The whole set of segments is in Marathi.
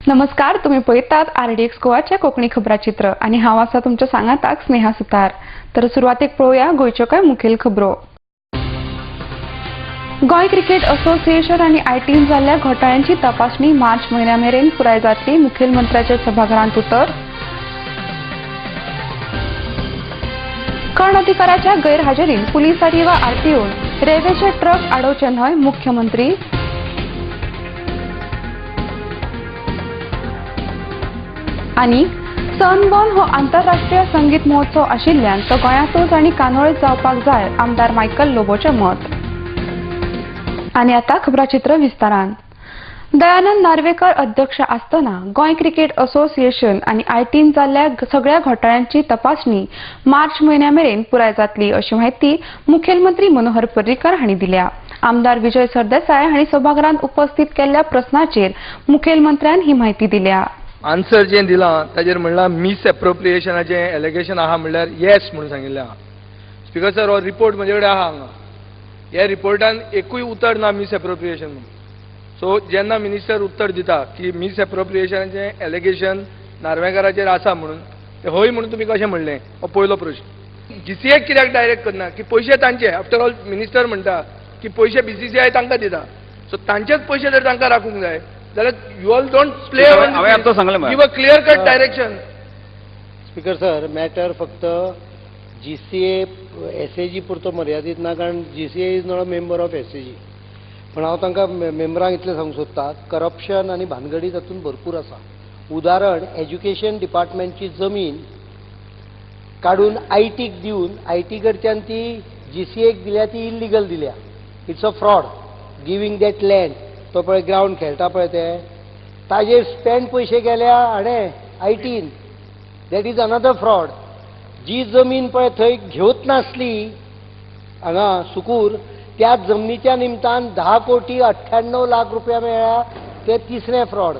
नमस्कार, तुम्ही पळयतात RDX गोवाचे कोंकणी खबराचित्र आणि हांव आसा तुमच्या सांगाताक स्नेहा सुतार। तर सुरवातेक पळोवया गोंयच्यो कांय मुखेल खबरो। गोंय क्रिकेट असोसिएशन आणि आयटीन जाल्ल्या घोटाळ्यांची तपासणी मार्च म्हयन्या मेरेन पुराय जातली, मुखेलमंत्र्याच्या सभाघरांत उतर। खण अधिकाऱ्याच्या गैरहाजेरीन पुलिसांनी वा आरटीओन रेल्वेचे ट्रक आडोवचे न्हय, मुख्यमंत्री। आणि सनबर्न हो आंतरराष्ट्रीय संगीत महोत्सव आशिल्ल्यान तो गोंयांतूच आनी कानोळेत जावपाक जाय, आमदार मायकल लोबोचें मत। आणि आता खबराचित्र विस्तारान। दयानंद नार्वेकर अध्यक्ष आसतना गोंय क्रिकेट असोसिएशन आणि आयटीन जाल्ल्या सगळ्या घोटाळ्यांची तपासणी मार्च म्हयन्या मेरेन पुराय जातली, अशी माहिती मुखेलमंत्री मनोहर पर्रीकर हांणी दिल्या। आमदार विजय सरदेसाय हांणी सभाघरांत उपस्थित केल्ल्या प्रस्नाचेर मुखेलमंत्र्यान ही माहिती दिल्या। आन्सर जे दिलां ताजेर म्हणला मिस एप्रोप्रिएशनाचे एलिगेशन आहा म्हणल्यार येस म्हणून सांगिल्लें आहा। स्पीकर सर, हो रिपोर्ट म्हजे कडेन आहा हांगा। ह्या रिपोर्टान एकूय उतर ना मिस एप्रोप्रिएशन म्हणून। सो जेन्ना मिनिस्टर उत्तर दिता की मिस एप्रोप्रिएशनाचे एलिगेशन नार्वेकाराचेर आसा म्हणून, ते हय म्हणून तुमी कशें म्हणलें, हो पयलो प्रश्न। जीसीए कित्याक डायरेक्ट करना की पयशे तांचे, आफ्टर ऑल मिनिस्टर म्हणटा की पयशे बीसीसीआय तांकां दिता, सो तांचेच पयशे जर तांकां राखूंक जाय जाल्यार you all don't play give a clear cut direction. Speaker sir, matter फक्त जीसीए एसएजी पुरतो मर्यादीत ना, कारण GCA is not a member of SAG. पण हांव तांकां मेंबरांक इतलें सांगूंक सोदता, करप्शन आनी भानगडी तातूंत भरपूर आसा। उदाहरण, एज्युकेशन डिपार्टमेंटची जमीन काडून आयटीक दिवन आयटी कडच्यान ती जीसीएक दिल्या, ती इल्लिगल दिल्या। It's a fraud giving that land. तो पळय ग्रावंड खेळटा पळय ते, ताजेर स्पेंड पयशे गेल्या हाणें आयटीन, दॅट इज अनदर फ्रॉड। जी जमीन पळय थंय घेवच नासली हांगा सुकूर, त्या जमनीच्या निमतान 10 कोटी 98 लाख रुपया मेळ्ळ्या, ते तिसरें फ्रॉड।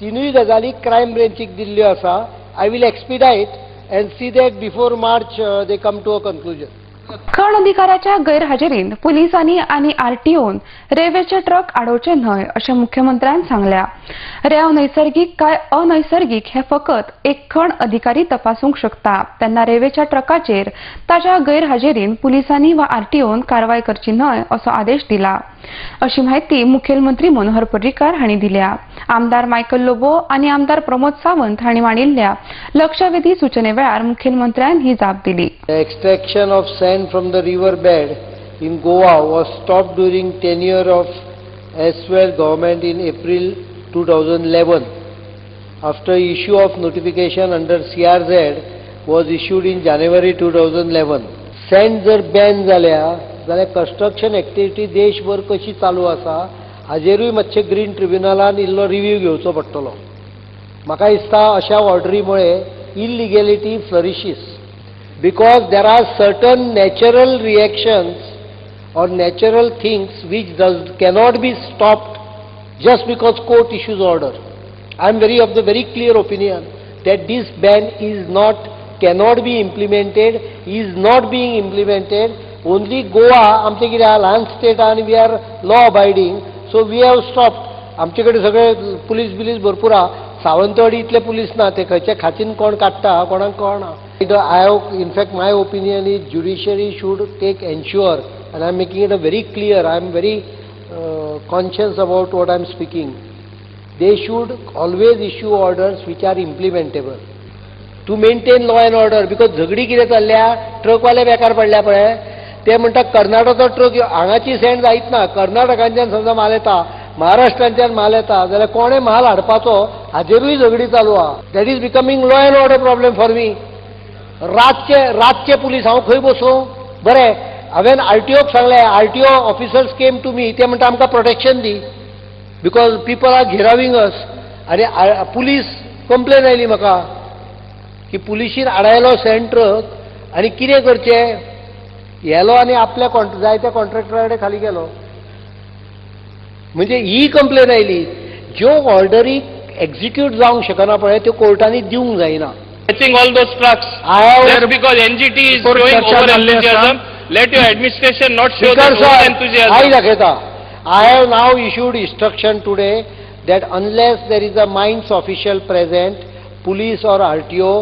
तिनूय गजाली क्रायम ब्रँचीक दिल्ल्यो आसा। I will expedite and see that before March they come to a conclusion. खण अधिकाऱ्याच्या गैरहाजेरीन पुलिसांनी आणि आरटीओन रेल्वेचे ट्रक आडोवचे न्हय, अशें मुख्यमंत्र्यान सांगल्या। रेंव नैसर्गिक काय अनैसर्गिक हे फकत एक खण अधिकारी तपासूंक शकता, तेन्ना रेल्वेच्या ट्रकाचेर ताच्या गैरहाजेरीन पुलिसांनी वा आरटीओन कारवाय करची न्हय, असो आदेश दिला, अशी माहिती मुखेलमंत्री मनोहर पर्रीकर हांणी दिल्या। आमदार मायकल लोबो आणि आमदार प्रमोद सावंत हांणी मांडिल्ल्या लक्षवेधी सूचने वेळार मुखेलमंत्र्यान ही जाप दिली। Extraction of sand from the river bed in Goa was stopped during tenure of Aswell government in April 2011 after issue of notification under CRZ was issued in January 2011. Sand जर बॅन जाल्या जाल्यार कन्स्ट्रक्शन एक्टिविटी देशभर कशी चालू आसा हाजेरूय मातशे ग्रीन ट्रिब्युनलान इल्लो रिव्ह्यू घेवचो पडटलो। म्हाका दिसता अशा ऑर्डरीमुळे इल्लिगॅलिटी फ्लरिशीस, because there are certain natural reactions or natural things which cannot be stopped just because court issues order. I am of the very clear opinion that this ban cannot be implemented, is not being implemented. Only Goa, आमचे कितें आहा ल्हान state and we are law abiding, so we have stopped. आमचे कडेन सगळे पुलीस भरपूर आहा। सावंतवाडी इतले पुलीस ना, ते खंयच्या खाचीन कोण काडटा कोणाक कळना। I have, in fact, my opinion is judiciary should ensure, and I am making it a very clear, I am very conscious about what I am speaking. They should always issue orders which are implementable to maintain law and order. Because झगडी कितें चल्ल्या, ट्रकवाले बेकार पडल्या पळय, ते म्हणटा कर्नाटकचो ट्रक हांगाची सँड जायत ना, कर्नाटकांच्यान समजा माल येता, महाराष्ट्रांच्यान माल येता, जाल्यार कोणें माल हाडपाचो हाजेरूय झगडी चालू आहा। That is becoming law and order problem for me. रातचे पुलीस हांव खंय बसूं? बरें, हांवें आरटीओक सांगलें, RTO officers came to me, ते म्हणटा आमकां प्रोटेक्शन दी बिकॉज पीपल आर घेराविंग अस। आनी पुलीस कंप्लेन आयली म्हाका की पुलिशीन आडायलो सँड ट्रक आनी कितें करचें, येलो आनी आपल्या जायत्या कॉन्ट्रॅक्टरा कडेन खाली गेलो। म्हणजे ही कंप्लेन आयली। ज्यो ऑर्डरी एक्झिक्यूट जावंक शकना पळय त्यो कोर्टांनी दिवंक जायना। Fetching all those trucks. Just because NGT is showing over enthusiasm, let your administration not show the over enthusiasm. I have now issued instruction today that unless there is a mines official present, police or RTO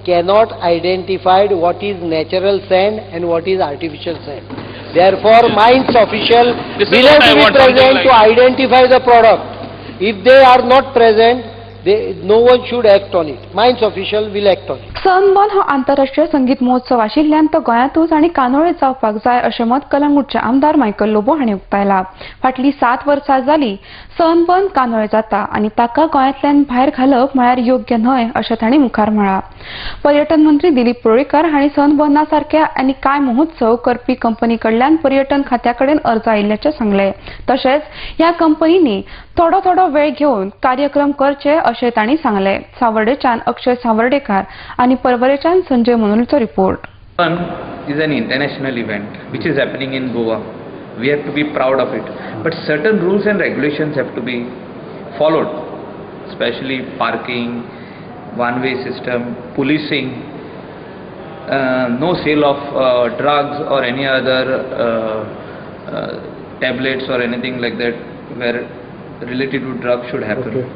cannot identify what is natural sand and what is artificial sand. Therefore, mines official This is will what have I to be want, something present like to identify the product. If they are not present, no one should act on it. Mines official will act on it. Sunburn हो आंतरराष्ट्रीय संगीत महोत्सव आशिल्ल्यान तो गोंयांतूच आनी कानोळें जावपाक जाय अशें मत कलंगूटचे आमदार मायकल लोबो हांणी उक्तायला. फाटलीं 7 वर्सां जालीं सनबर्न कानोळे जाता आनी ताका गोंयांतल्यान भायर घालप म्हळ्यार योग्य न्हय अशें तांणी मुखार म्हळां. पर्यटन मंत्री दिलीप पळुईकार हांणी सनबर्ना सारक्या आनी कांय महोत्सव करपी कंपनी कडल्यान पर्यटन खात्या कडेन अर्ज आयिल्ल्याचें सांगलें. तशेंच ह्या कंपनींनी थोडो वेळ घेवन कार्यक्रम करचे अशें तांणी सांगलें. सावर्डेच्यान अक्षय सावर्डेकार आनी परवरेच्यान संजय मनोलचो report. Sun is an international event which is happening in Goa. We have to be proud of it. But certain rules and regulations have to be followed, especially parking, one-way system, policing, no sale of drugs or any other tablets or anything like that where related to drugs should happen. Okay.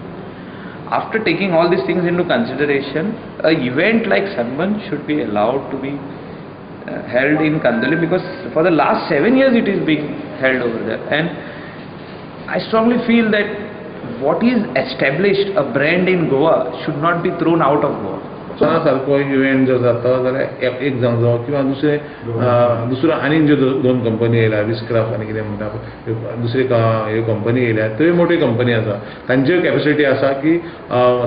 After taking all these things into consideration, an event like Sunburn should be allowed to be held in Kandoli, because for the last 7 years it is being held over there, and I strongly feel that what is established, a brand in Goa, should not be thrown out of Goa. सारको इव्हेंट जर जाता जाल्यार एक जावं जावं किंवा दुसरो आनीक ज्यो 2 कंपनी येयल्या, विस्क्राफ्ट आनी कितें म्हणटा दुसरी ह्यो कंपनी येयल्या, त्यो मोठी कंपनी आसा. तांची कॅपॅसिटी आसा की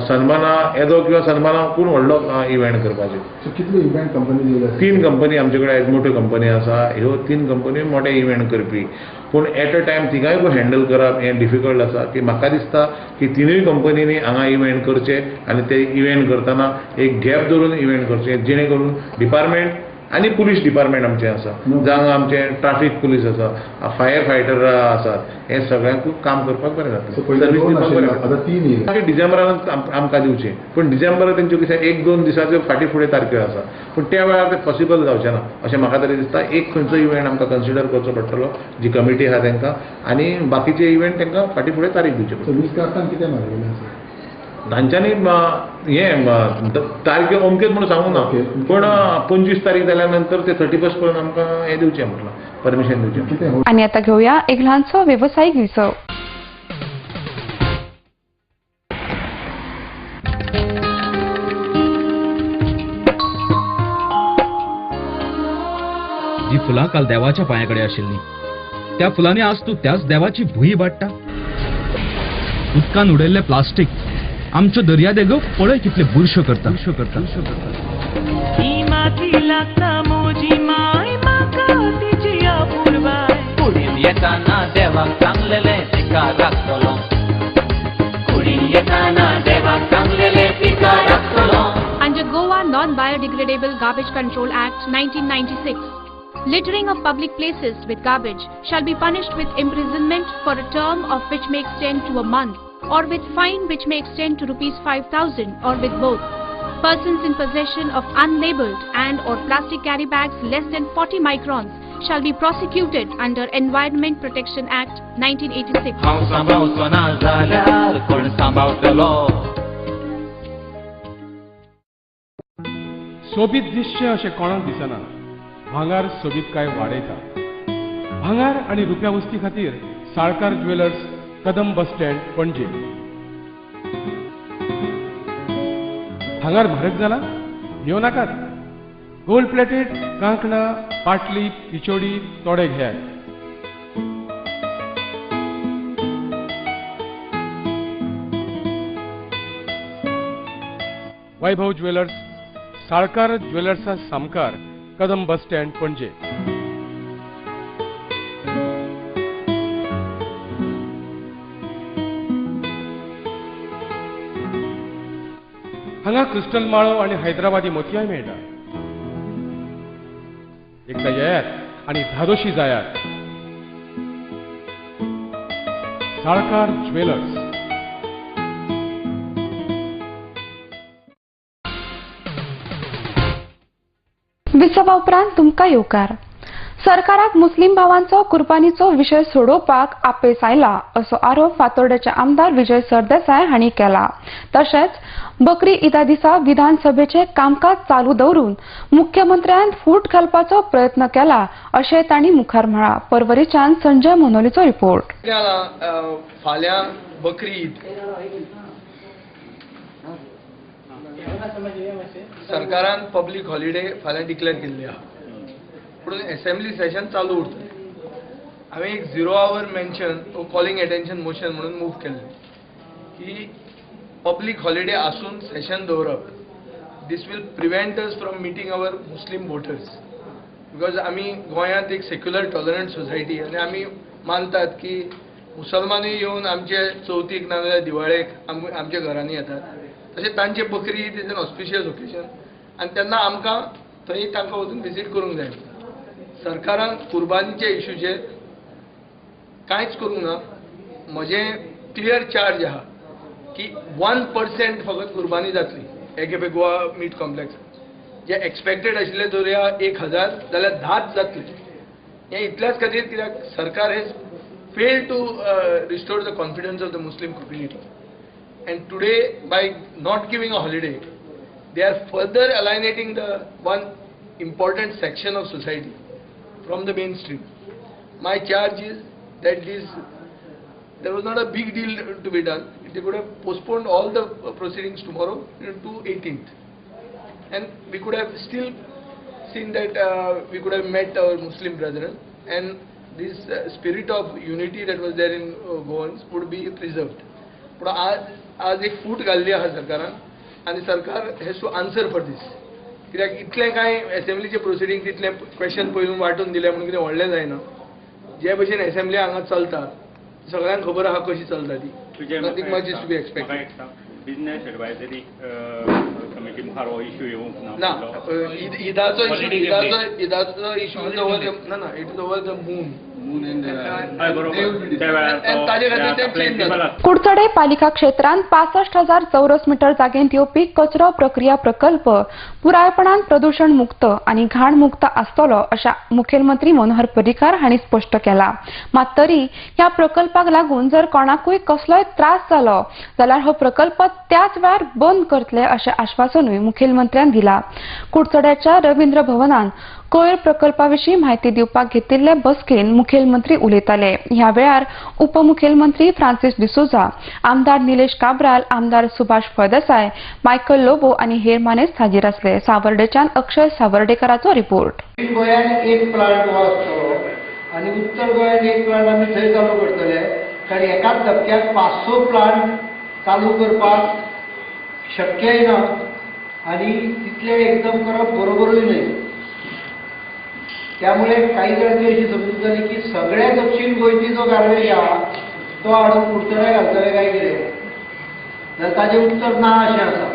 सनबर्ना येदो किंवा सनबर्नाकून व्हडलो इव्हेंट करपाचे. कितले इव्हेंट कंपनी येयल्या? 3 कंपनी आमचे कडेन मोठ्यो कंपनी आसा. ह्यो 3 कंपनी मोठे इव्हेंट करपी, पूण एट अ टायम तिगांय हँडल करप हें डिफिकल्ट आसा. की म्हाका दिसता की 3 कंपनींनी हांगा इव्हेंट करचे आनी ते इव्हेंट करतना एक गॅप धरून इव्हेंट करचे, जेणे करून डिपार्टमेंट आनी पुलीस डिपार्टमेंट आमचें आसा, जावं आमचें ट्राफीक पुलीस आसा, फायर फायटर आसात, हे सगळ्यांक काम करपाक बरें जातलें. सर्वीस दिवपाक बरें जातलें. डिसेंबरांत आमकां दिवचें, पूण डिसेंबरांत तेंच्यो कितें 1-2 दिसाच्यो फाटीं फुडें तारख्यो आसा, पूण त्या वेळार ते पॉसिबल जावचें ना अशें म्हाका तरी दिसता. एक खंयचो इव्हेंट आमकां कन्सिडर करचो पडटलो, जी कमिटी आहा तांकां, आनी बाकीचे इव्हेंट तांकां फाटीं फुडें तारीख दिवचे पडटले. विस्क्राफ्टान कितें मारलेलें आसा? तांच्यांनी हे तारखे अमकेच म्हणून सांगूं ना, पण 25 तारीख जाल्या नंतर ते 31 पर्यंत आमकां हे दिवचें म्हटलं, परमिशन दिवचें. आनी आतां घेवया एक ल्हानसो वेवसायीक विसव. जी फुलां काल देवाच्या पांयाकडे आशिल्लीं, त्या फुलांनी आज तूं त्याच देवाची भुंय वाडटा. उदकान उडयल्लें प्लास्टीक आमच्यो दर्या देगो पळय कितले बुरश्यो करता. Under Goa Non-Biodegradable Garbage Control Act 1996, littering of public places with garbage shall be punished with imprisonment for a term of which may extend to a month, or with fine which may extend to ₹5,000, or with both. Persons in possession of unlabeled and or plastic carry bags less than 40 microns shall be prosecuted under Environment Protection Act 1986. सोबीत दिसचें अशें कोणाक दिसना. भांगार सोबीतकाय वाडयता. भांगार आनी रुप्या वस्ती खातीर Salkar jewellers, Kadam bus stand, पणजे. भांगार म्हारग जाला? घेव नाकात. गोल्ड प्लेटेड कांकणां, पाटली, पिचोडी तोडे घेयात. वैभव ज्वेलर्स, साळकार ज्वेलर्सा सामकार, कदम बस स्टँड, पणजे. हांगा क्रिस्टल माळो आनी हैदराबादी मोतयाय मेळटा. एकदा येयात आनी धादोशी जायात. साळकार ज्वेलर्स. विसवा उपरांत तुमकां येवकार. सरकाराक मुस्लिम भावांचो कुर्बानीचो विशय सोडोवपाक आपेस आयला असो आरोप फातोर्डेचे आमदार विजय सरदेसाय हांणी केला. तशेंच बकरी ईदा दिसा विधानसभेचे कामकाज चालू दवरून मुख्यमंत्र्यान फूट घालपाचो प्रयत्न केला अशें तांणी मुखार म्हळां. परवरीच्यान संजय मोनोलीचो रिपोर्ट. फाल्यां बकरी ईद सरकारान पब्लीक हॉलिडे फाल्यां डिक्लेअर केल्ली आहा. पूण असेंब्ली सेशन चालू उरता. हांवें एक 0 hour mention calling attention motion म्हणून मूव केल्लें की पब्लीक हॉलिडे आसून सेशन दवरप. This will prevent us from meeting our Muslim voters because आमी गोंयांत एक सेक्युलर टॉलरंट सोसायटी आनी आमी मानतात की मुसलमानूय येवन आमचे चवथीक नाजाल्यार दिवाळेक आमच्या घरांनी येतात. तशें तांचे बकरी Eid is an auspicious occasion आनी तेन्ना आमकां थंय तांकां वचून विजीट करूंक जाय. सरकारान कुर्बानीचे इश्यूचेर कांयच करूंक ना. म्हजें क्लियर चार्ज आहा की 1% फकत कुर्बानी जातली एकेपे गोवा मीट कॉम्प्लेक्स. जे एक्सपेक्टेड आशिल्ले दर्या 1000 जाल्यार 10च जातले. हें इतल्याच खातीर कित्याक सरकार has failed to restore the confidence of the Muslim community. And today, by not giving a holiday, they are further alienating the one important section of society from the mainstream. My charge is that there was not a big deal to be done. They could have postponed all the proceedings tomorrow to 18th. And we could have still seen that we could have met our Muslim brethren and this spirit of unity that was there in Goans would be preserved. But आज एक फूट घाल्ली आहा सरकारान आनी सरकार हेज टू आन्सर फॉर दीस. कित्याक इतलें कांय असेंब्लीचे प्रोसिडींग तितलें क्वेश्चन पयलून वांटून दिलें म्हणून कितें व्हडलें जायना. जे भशेन असेंब्ली हांगा चलता सगळ्यांक खबर आहा कशी चलता ती. Nothing much is to be expected. Business advisory committee मुखार हो इश्यू येवंक ना. ईदाचो इश्यू ना it is over the moon. Kudchade पालिका क्षेत्रांत 65,000 चौरस मीटर जागेंत येवपी कचरो प्रक्रिया प्रकल्प पुरायपणान प्रदूषण मुक्त आनी घाण मुक्त आसतलो अशें मुखेलमंत्री मनोहर पर्रीकार हांणी स्पश्ट केलां. मात तरी ह्या प्रकल्पाक लागून जर कोणाकूय कसलोय त्रास जालो जाल्यार हो प्रकल्प त्याच वेळार बंद करतले अशें आश्वासनूय मुखेलमंत्र्यान दिलां. कुडचड्याच्या रवींद्र भवनांत कोयर प्रकल्पाविशीं म्हायती दिवपाक घेतिल्ले बसकेन मुखेलमंत्री उलयताले. ह्या वेळार उपमुखेलमंत्री फ्रांसीस डिसोजा, आमदार निलेश काब्राल, आमदार सुभाष फळदेसाय, मायकल लोबो आनी हेर मानेस्त हाजीर आसले. सावर्डेच्यान अक्षय सावर्डेकराचो रिपोर्ट. गोंयांत एक प्लांट हो आसतलो आनी उत्तर गोंयांत एक प्लांट आमी थंय चालू करतले. कारण एकाच धपक्याक 500 प्लांट चालू करपाक शक्यय ना आनी तितले एकदम करप बरोबरूय न्हय. त्यामुळे काही जणांची अशी समजूत झाली की सगळ्या दक्षिण गोंयची जो गार्बेज आहा तो हाडून कुडचड्या घालतले काय कितें जाल्यार ताचें उत्तर ना अशें आसा.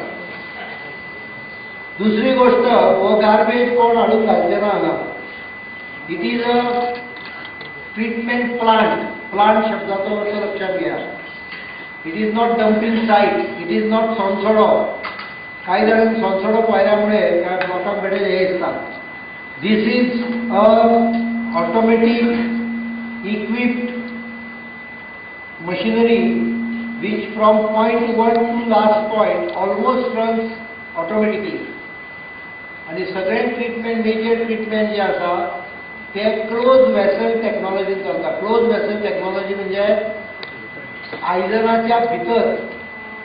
दुसरी गोष्ट हो गार्बेज कोण हाडून घालचे ना हांगा. It is a treatment plant शब्दाचो अर्थ लक्षात घ्या. It is not dumping site. It is not Sonsodo. काही जणांनी सोंसोडो पाहिल्यामुळे लोकांक कडेन हे दिसता. This is a automatic equipped machinery which from point 1 to last point almost runs automatically. आणि सगळे ट्रीटमेंट मेजर ट्रीटमेंट जे आसा ते क्लोज वेसल टेक्नॉलॉजीन चलता. क्लोज वेसल टेक्नॉलॉजी म्हणजे आयदनाच्या भितर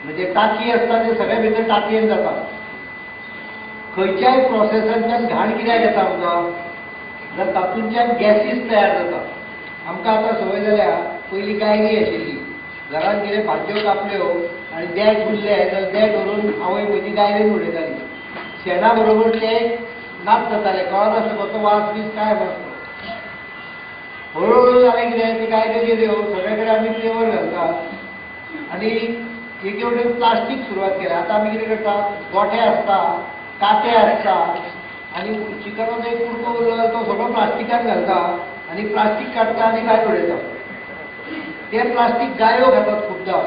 म्हणजे टाकी आसता ते सगळ्या भितर टाकयेन जाता. खंयच्याय प्रोसेसांतल्यान घाण कित्याक येता आमकां जाल्यार तातूंतल्यान गॅसीस तयार जाता. आमकां आतां संवय जाल्या पयलीं गायरी आशिल्ली. घरांत कितें भाजयो कापल्यो आनी देठ उरले जाल्यार देठ व्हरून आवय पयली गायरेन उडयताली. शेणा बरोबर ते नाच जाताले. कळनासलो तो वास बीस काय नासलो. हळूहळू जालें कितें ते गायऱ्यो गेल्यो सगळे कडेन आमी फ्लेवर घालतात आनी एक वटेन प्लास्टीक सुरवात केल्या. आतां आमी कितें करतात गोठे आसता काटे आसता आनी चिकनाचो एक कुडको उरलो तो सगळो प्लास्टिकान घालता आनी प्लास्टीक काडटा आनी गाय उडयता. ते प्लास्टीक गायो खातात खुबदां.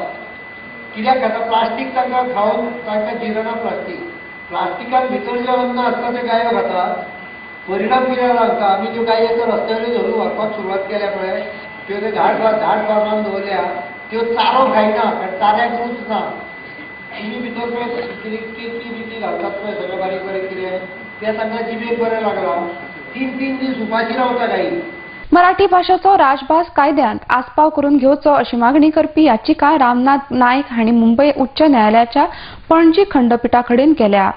कित्याक खाता प्लास्टीक तांकां खावन तांकां जिरना. प्लास्टिकान भितर जें अन्न आसता तें गायो खातात परिणाम कितें जाला आमी त्यो गायी आतां रस्त्यार धरून व्हरपाक सुरवात केल्या पळय त्यो ते झाड फार्मान दवरल्या त्यो चारो खायना कारण चाऱ्याक रूच ना तुमी भितर पळय कितकी बिती घालतात पळय सगळें बारीक बारीक कितें तें तांकां जिबेक बरें लागलां 3 दीस उपाशी रावता गायी. मराठी भाषेचो राजभास कायद्यांत आस्पाव करून घेवचो अशी मागणी करपी याचिका रामनाथ नायक हांणी मुंबय उच्च न्यायालयाच्या पणजी खंडपीठा कडेन केल्या.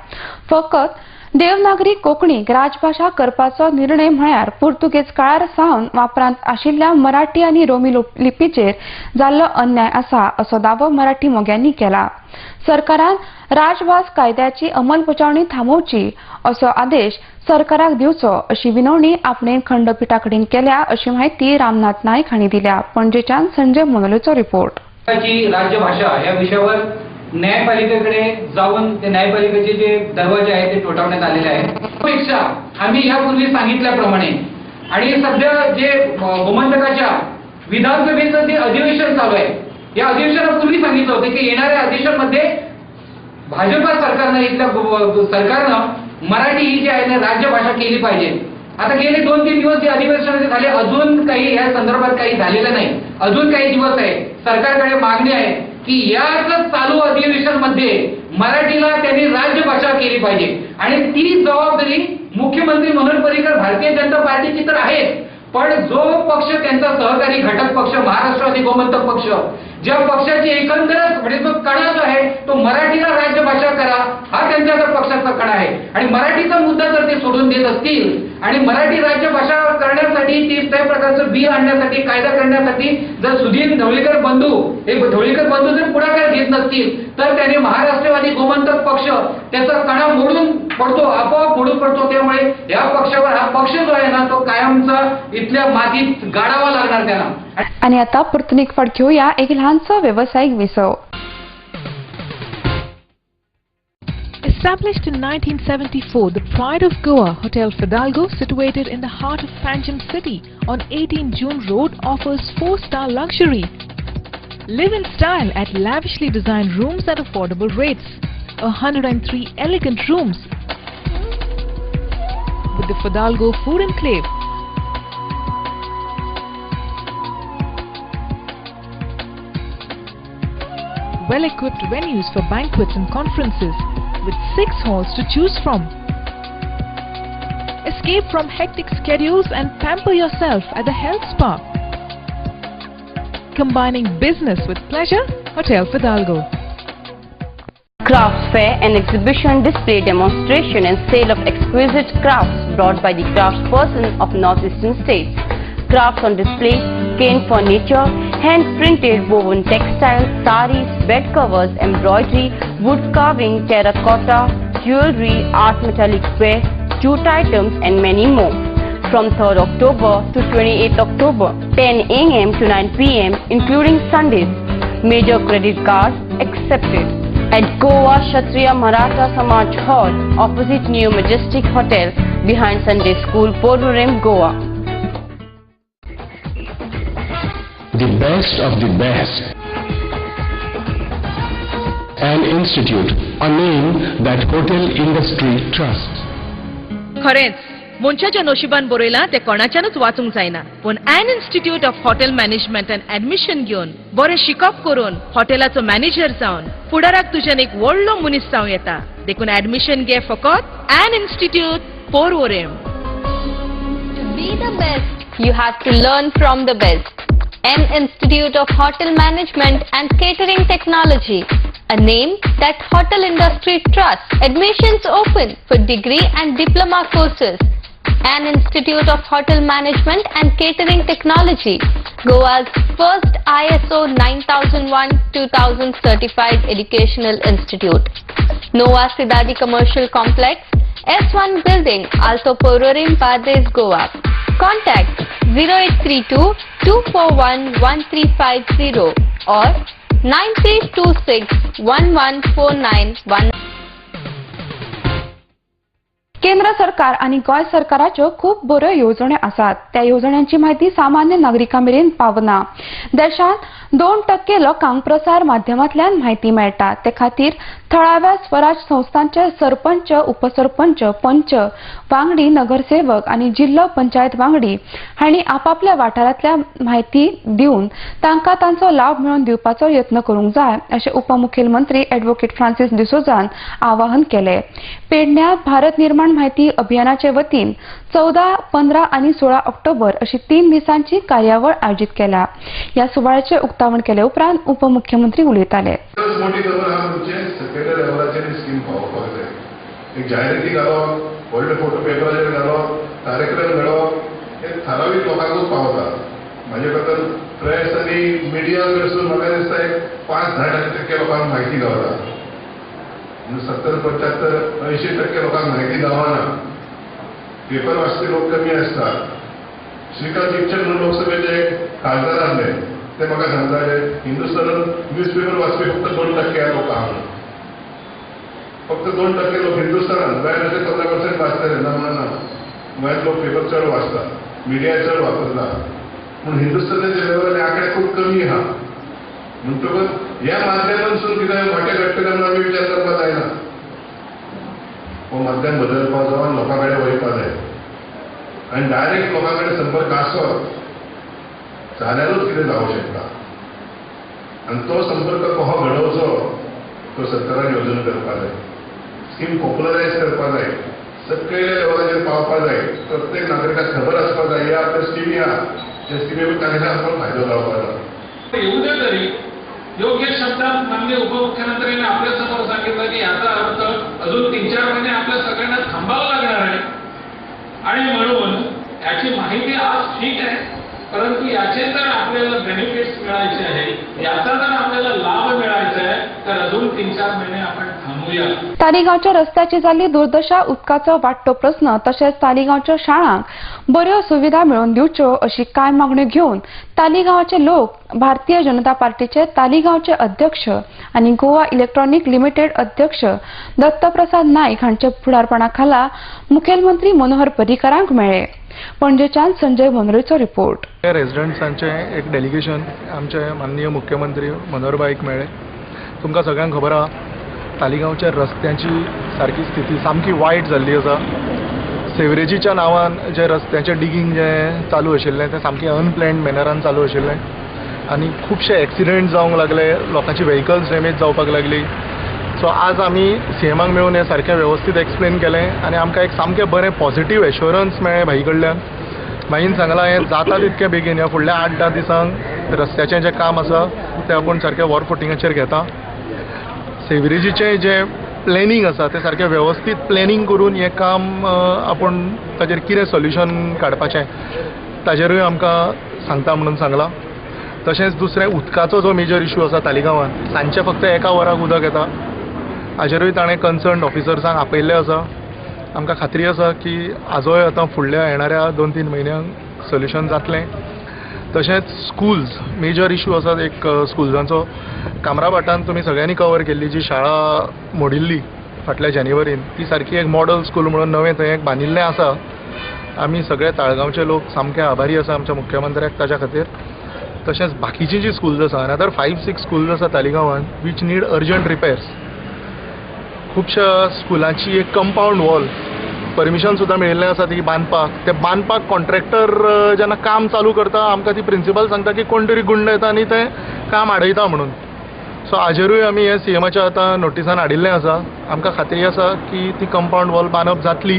फकत देवनागरी कोंकणीक राजभाषा करपाचो निर्णय म्हळ्यार पुर्तुगेज काळार सावन वापरांत आशिल्ल्या मराठी आनी रोमी लिपीचेर जाल्लो अन्याय आसा असो दावो मराठी मोग्यांनी केला. सरकारान राजभास कायद्याची अंमलबजावणी थांबोवची असो आदेश सरकाराक दिवचो अशी विनवणी आपणे खंडपीठा कडेन केल्या अशी माहिती रामनाथ नायक हांणी दिल्या. पणजेच्यान संजय मोनोलेचो रिपोर्ट. राजभाषा या विषयावर न्यायपालिकेकडे जाऊन ते न्यायपालिकेचे जे दरवाजे आहेत ते ठोठावण्यात आलेले आहेत. पेक्षा आम्ही यापूर्वी सांगितल्याप्रमाणे आणि सध्या जे गोमंतकाच्या विधानसभेचं जे अधिवेशन चालू आहे या अधिवेशनापूर्वी सांगितलं होतं की येणाऱ्या अधिवेशनामध्ये भाजपा सरकारनं इथल्या सरकारनं मराठी ही जी आहे ना राज्यभाषा केली पाहिजे. आता गेले 2-3 दिवस जे अधिवेशन झाले अजून काही या संदर्भात काही झालेलं नाही. अजून काही दिवस आहे. सरकारकडे मागणी आहे की याच चालू अधिवेशन मध्ये मराठीला त्यांनी राजभाषा केली पाहिजे आणि ती जबाबदारी मुख्यमंत्री मनोहर पर्रीकर भारतीय जनता पार्टीची तर आहे पण जो पक्ष त्यांचा सहकारी घटक पक्ष महाराष्ट्रवादी गोमंतक पक्ष ज्या पक्षाची एकंदरच म्हणजे जो कणा जो आहे तो मराठीला राजभाषा करा हा त्यांच्या पक्षाचा कणा आहे आणि मराठीचा मुद्दा जर ते सोडून देत असतील आणि मराठी राजभाषा करण्यासाठी त्या प्रकारचं बिल आणण्यासाठी कायदा करण्यासाठी जर सुधीर ढवळीकर बंधू जर पुढाकार घेत नसतील तर त्याने महाराष्ट्रवादी गोमंतक पक्ष त्याचा कणा मोडून पडतो आपोआप मोडून पडतो. त्यामुळे या पक्षावर हा पक्ष जो आहे ना तो कायमचा इथल्या मातीत गाडावा लागणार त्याला. आणि आता पुर्तनीक फाट घेऊया एक लहानसो व्यावसायिक विसव. Established in 1974, the Pride of Goa, Hotel Fidalgo, situated in the heart of Panjim city on 18 June Road, offers 4-star luxury. Live in style at lavishly designed rooms at affordable rates. 103 elegant rooms with the Fidalgo Food Enclave. Well-equipped venues for banquets and conferences with 6 halls to choose from. Escape from hectic schedules and pamper yourself at the health spa. Combining business with pleasure, Hotel Fidalgo. Crafts fair and exhibition display demonstration and sale of exquisite crafts brought by the craftsperson of northeastern states. Crafts on display, cane furniture, hand-printed woven textiles, saris, bed covers, embroidery, wood carving, terracotta, jewelry, art metallic ware, jute items and many more. From 3rd October to 28th October, 10 a.m. to 9 p.m. including Sundays. Major credit cards accepted. At Goa Kshatriya Maratha Samaj Hall, opposite New Majestic Hotel, behind Sunday School, Porvorim, Goa. The best of the best. An institute, a name that hotel industry trusts. खरेंच मनशाच्या नशिबान बरयला ते कोणाच्यानच वाचूंक जायना पण an institute of hotel management and admission घेवन बरें शिकप करून हॉटेलाचो मॅनेजर जावन फुडाराक तुज्यान एक व्हडलो मनीस जावं येता. देखून एडमिशन घे फकत an institute Porvorim. To be the best, you have to learn from the best. An Institute of Hotel Management and Catering Technology, a name that hotel industry trusts. Admissions open for degree and diploma courses. An Institute of Hotel Management and Catering Technology, Goa's first ISO 9001-2000 certified educational institute. Nova Sidadi Commercial Complex, S1 Building, Alto Porvorim, Padres, Goa. Contact 0832 241 1350 or 9326 114919. केंद्र सरकार आणि गोंय सरकाराच्यो खूप बऱ्यो येवजण्यो आसात. त्या येवजण्यांची माहिती सामान्य नागरिकां मेरेन पावना. देशांत 2% लोकांक प्रसार माध्यमांतल्यान माहिती मेळटा. ते खातीर थळाव्या स्वराज संस्थांचे सरपंच, उपसरपंच, पंच, वांगडी, नगरसेवक आणि जिल्लो पंचायत वांगडी हांणी आपापल्या वाठारांतल्या म्हायती दिवन तांकां तांचो लाभ मेळोवन दिवपाचो यत्न करूंक जाय अशें उपमुखेलमंत्री ॲडव्होकेट फ्रांसीस डिसोजान आवाहन केलें. पेडण्यात भारत निर्माण म्हायती अभियानाचे वतीन 14, 15 आणि 16 ऑक्टोबर अशी 3 दिसांची कार्यावळ आयोजित केल्या. या सुवाळ्याचे उक्तावण केले उपरांत उपमुख्यमंत्री उलयताले. एक जाहिराती घालप, व्हडले फोटो पेपराचेर घालप, कार्यक्रम घडोवप हे ठरावीक लोकांकूच पावता. म्हाजे बद्दल प्रेस आनी मिडिया कडसून म्हाका दिसता एक 5-10% लोकांक म्हायती गावता. 70-75-80% लोकांक म्हायती गावना. पेपर वाचपी लोक कमी असतात. श्रीकांत दीक्षित म्हणून लोकसभेचे खासदार आसले ते म्हाका सांगताले हिंदुस्थानात न्यूजपेपर वाचपी फक्त 2% लोक आहात. फक्त 2% लोक हिंदुस्थानात गोंयांत अशें 15% वाचतले ना म्हणना. गोंयांत लोक पेपर चड वाचतात, मिडिया चड वापरतात. पूण हिंदुस्थानाचे लेवल आंकडे खूब कमी आहा. म्हणटकूच ह्या माध्यमांतसून कितें वाटे घडटले म्हणून आमी विचार करपाक जायना. हो माध्यम बदलपाक जाय, लोकां कडेन वयपाक जाय आनी डायरेक्ट लोकां कडेन संपर्क आसत जाल्यारूच कितें जावंक शकता. आनी तो संपर्क कसो घडोवचो तो सरकारान येवजण करपाक जाय. स्कीम पॉप्युलरायज करपाक जाय, सगळ्या लेवलाचेर पावपाक जाय. प्रत्येक नागरिकाक खबर आसपाक जाय ह्या आपल्या स्किमी आहा, त्या स्किमीक ताणें आमकां फायदो जावपाक जाय. येऊ तरी योग्य शब्दात माननीय उपमुख्यमंत्र्यांनी आपल्या समोर सांगितलं की याचा अर्थ अजून 3-4 महिने आपल्या सगळ्यांना थांबावं लागणार आहे आणि म्हणून याची माहिती आज ठीक आहे, परंतु याचे जर आपल्याला बेनिफिट्स मिळायचे आहे, याचा जर आपल्याला लाभ मिळायचा आहे तर अजून 3-4 महिने आपण थांबूया. तालिगांवच्या रस्त्याची जाल्ली दुर्दशा, उदकाचो वाडटो प्रस्न तशेंच तालिगांवच्या शाळांक बऱ्यो सुविधा मेळोवन दिवच्यो अशी कांय मागण्यो घेवन तालिगांवचे लोक भारतीय जनता पार्टीचे तालिगांवचे अध्यक्ष आणि गोवा इलेक्ट्रॉनिक लिमिटेड अध्यक्ष दत्तप्रसाद नाईक हांच्या फुडारपणा खाला मुखेलमंत्री मनोहर पर्रीकारांक मेळ्ळे. पणजेच्यान संजय मनोरेचो रिपोर्ट. रेजिडेंट्सांचे एक डेलिगेशन आमचे माननीय मुख्यमंत्री मनोहर भाईक मेळ्ळे. तुमकां सगळ्यांक खबर आहा तालिगांवच्या रस्त्यांची सारकी स्थिती सामकी वायट जाल्ली आसा. सेवरेजीच्या नांवान जे रस्त्याचें डिगींग जें चालू आशिल्लें तें सामकें अनप्लॅन्ड मॅनरान चालू आशिल्लें आनी खुबशे एक्सिडेंट जावंक लागले, लोकांची व्हेकल्स डॅमेज जावपाक लागली. सो आज आमी सीएमाक मेळून हें सारकें वेवस्थीत एक्सप्लेन केलें आनी आमकां एक सामकें बरें पॉझिटीव एश्युरन्स मेळ्ळें भाई कडल्यान. भाईन सांगलां हें जाता तितके बेगीन ह्या फुडल्या 8-10 दिसांक रस्त्याचें जें काम आसा तें आपूण सारकें वर फुटिंगाचेर घेता. सेवरेजीचें जें प्लॅनिंग आसा तें सारकें वेवस्थीत प्लॅनिंग करून हें काम आपूण ताचेर कितें सोल्युशन काडपाचें ताचेरूय आमकां सांगता म्हणून सांगलां. तशेंच दुसरें उदकाचो जो मेजर इशू आसा तालिगांवांत, सांजचें फक्त 1 वराक उदक येता, हाचेरूय ताणें कन्सर्न ऑफिसर्सांक आपयल्लें आसा. आमकां खात्री आसा की आजूय आतां फुडल्या येणाऱ्या 2-3 म्हयन्यांक सोल्युशन जातलें. तशेंच स्कूल्स मेजर इशू आसा एक स्कुल्सांचो. कामराभाटांत तुमी सगळ्यांनी कवर केल्ली जी शाळा मोडिल्ली फाटल्या जानेवारीन ती सारकी एक मॉडल स्कूल म्हणून नवें थंय एक बांदिल्लें आसा. आमी सगळे ताळगांवचे लोक सामके आभारी आसा आमच्या मुख्यमंत्र्याक ताच्या खातीर. तशेंच बाकीचीं जी स्कूल्स आसा अनदर 5-6 स्कूल्स आसा तालिगांवांत वीच नीड अर्जंट रिपेर्स. खुबश्या स्कुलांची एक कंपाऊंड वॉल परमिशन सुद्दां मेळिल्लें आसा ती बांदपाक. ते बांदपाक कॉन्ट्रॅक्टर जेन्ना काम चालू करता आमकां ती प्रिंसिपल सांगता की कोण तरी गुंड येता आनी तें काम आडयता म्हणून. सो हाजेरूय आमी हे सीएमाच्या आतां नोटिसान हाडिल्लें आसा. आमकां खात्री आसा की ती कंपाऊंड वॉल बांदप जातली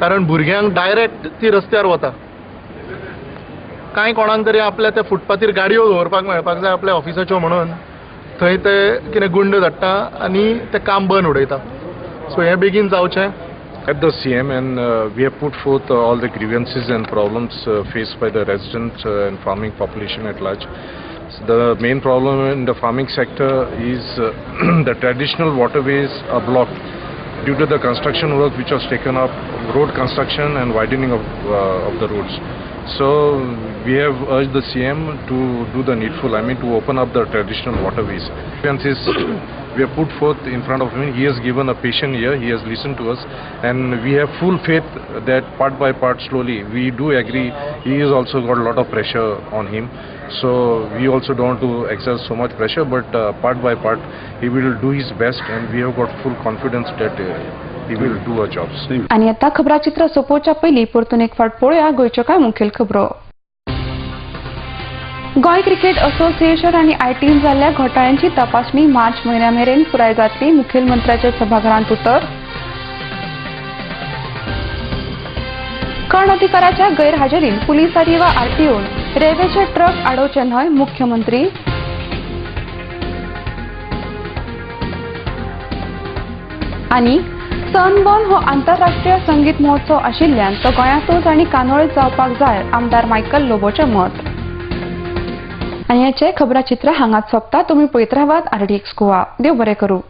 कारण भुरग्यांक डायरेक्ट ती रस्त्यार वता. कांय कोणाक तरी आपल्या त्या फुटपाथीर गाडयो दवरपाक मेळपाक जाय आपल्या ऑफिसाच्यो म्हणून थंय ते कितें गुंड धाडटा आनी तें काम बंद उडयता. सो हें बेगीन जावचें. At the CM and we have put forth all the grievances and problems faced by the residents and farming population at large. So the main problem in the farming sector is the traditional waterways are blocked due to the construction work which was taken up, road construction and widening of the roads. So we have urged the CM to do the needful, to open up the traditional waterways. We have put forth in front of him. He has given a patient ear, he has listened to us, and we have full faith that part by part, slowly, we do agree, he has also got a lot of pressure on him. So we also don't want to exert so much pressure, but part by part, he will do his best, and we have got full confidence that he will do our jobs. आणि आता खबराचित्र सोपोवच्या पयलीं परतून एक फावट पळोवया गोंयच्यो कांय मुखेल खबरो. गोंय क्रिकेट असोसिएशन आणि आयटीन जाल्ल्या घोटाळ्यांची तपासणी मार्च म्हयन्या मेरेन पुराय जातली. मुखेलमंत्र्याच्या सभाघरांत उतर. खण अधिकाऱ्याच्या गैरहाजेरीन पुलिसांनी वा आरटीओन रेल्वेचे ट्रक आडोवचे न्हय. मुख्यमंत्री. आणि सनबर्न हो आंतरराष्ट्रीय संगीत महोत्सव आशिल्ल्यान तो गोंयांतूच आनी कानोळेत जावपाक जाय. आमदार मायकल लोबोचें मत. आणि याचे खबराचित्र हांगाच सोंपता. तुमी पळयत रावात RDX गोवा. देव बरें करूं.